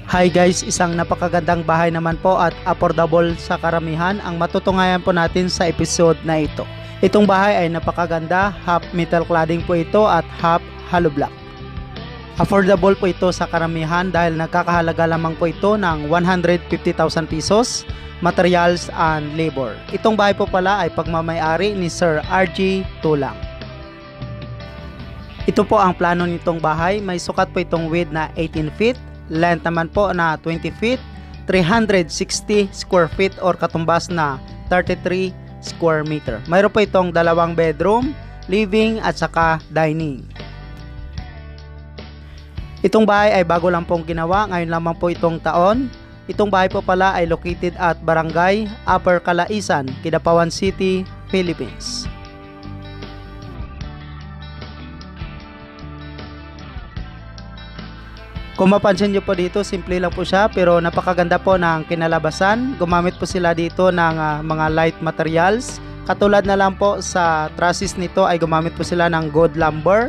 Hi guys, isang napakagandang bahay naman po at affordable sa karamihan ang matutunghayan po natin sa episode na ito. Itong bahay ay napakaganda, half metal cladding po ito at half hollow block. Affordable po ito sa karamihan dahil nagkakahalaga lamang po ito ng 150,000 pesos, materials and labor. Itong bahay po pala ay pagmamayari ni Sir RG Tulang. Ito po ang plano nitong bahay, may sukat po itong width na 18 feet, length naman po na 20 feet, 360 square feet or katumbas na 33 square meter. Mayroon po itong dalawang bedroom, living at saka dining. Itong bahay ay bago lang pong ginawa, ngayon lamang po itong taon. Itong bahay po pala ay located at Barangay Upper Calaisan, Kidapawan City, Philippines. Kung mapansin nyo po dito, simple lang po siya pero napakaganda po ng kinalabasan. Gumamit po sila dito ng mga light materials. Katulad na lang po sa trusses nito ay gumamit po sila ng good lumber.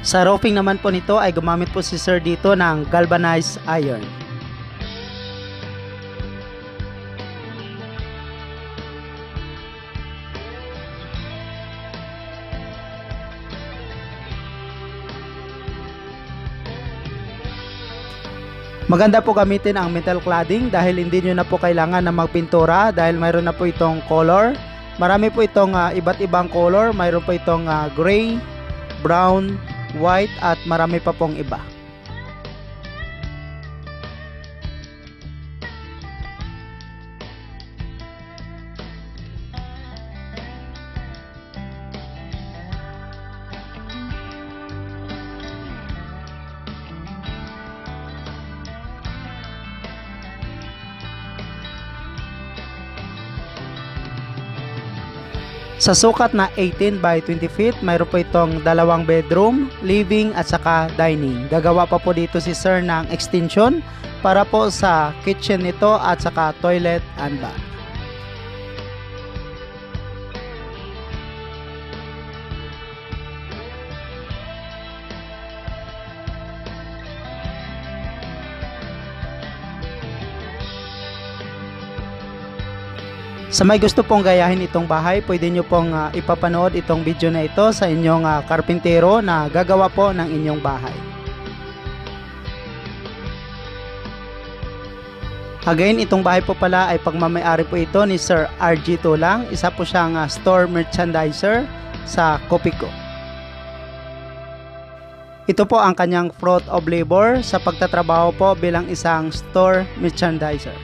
Sa roofing naman po nito ay gumamit po si Sir dito ng galvanized iron. Maganda po gamitin ang metal cladding dahil hindi nyo na po kailangan na magpintura dahil mayroon na po itong color. Marami po itong iba't ibang color, mayroon po itong gray, brown, white at marami pa pong iba. Sa sukat na 18 by 20 feet, mayroon po itong dalawang bedroom, living at saka dining. Gagawa pa po dito si Sir ng extension para po sa kitchen nito at saka toilet and bath. Sa may gusto pong gayahin itong bahay, pwede nyo pong ipapanood itong video na ito sa inyong karpintero na gagawa po ng inyong bahay. Again, itong bahay po pala ay pagmamayari po ito ni Sir RG Tulang. Isa po siyang store merchandiser sa Copico. Ito po ang kanyang fruit of labor sa pagtatrabaho po bilang isang store merchandiser.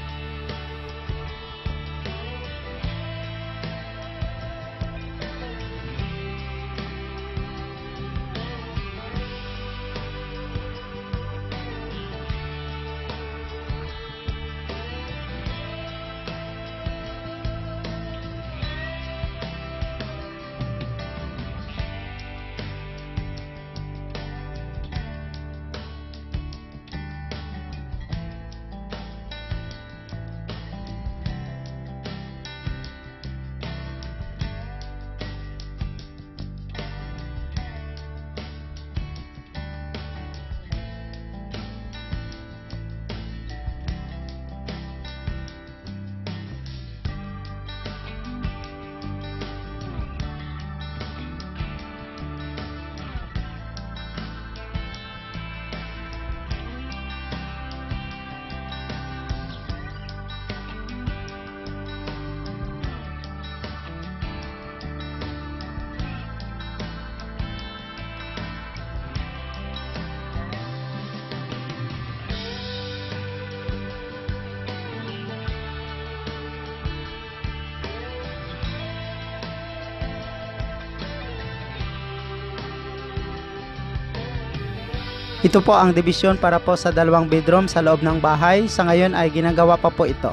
Ito po ang division para po sa dalawang bedroom sa loob ng bahay. Sa ngayon ay ginagawa pa po ito.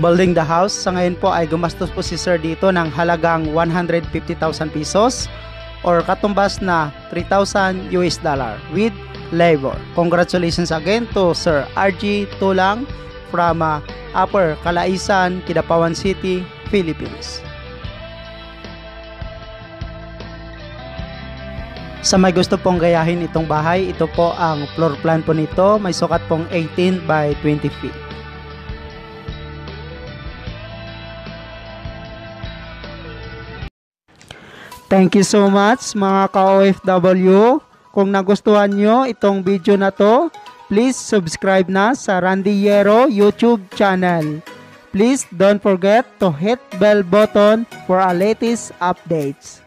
building the house. Sa ngayon po ay gumastos po si sir dito ng halagang 150,000 pesos or katumbas na 3,000 US dollar with labor. Congratulations again to Sir RG Tulang from Upper Calaisan, Kidapawan City, Philippines. Sa may gusto pong gayahin itong bahay, ito po ang floor plan po nito. May sukat pong 18 by 20 feet. Thank you so much mga ka-OFW. Kung nagustuhan nyo itong video na to, please subscribe na sa Randy Yero YouTube channel. Please don't forget to hit bell button for our latest updates.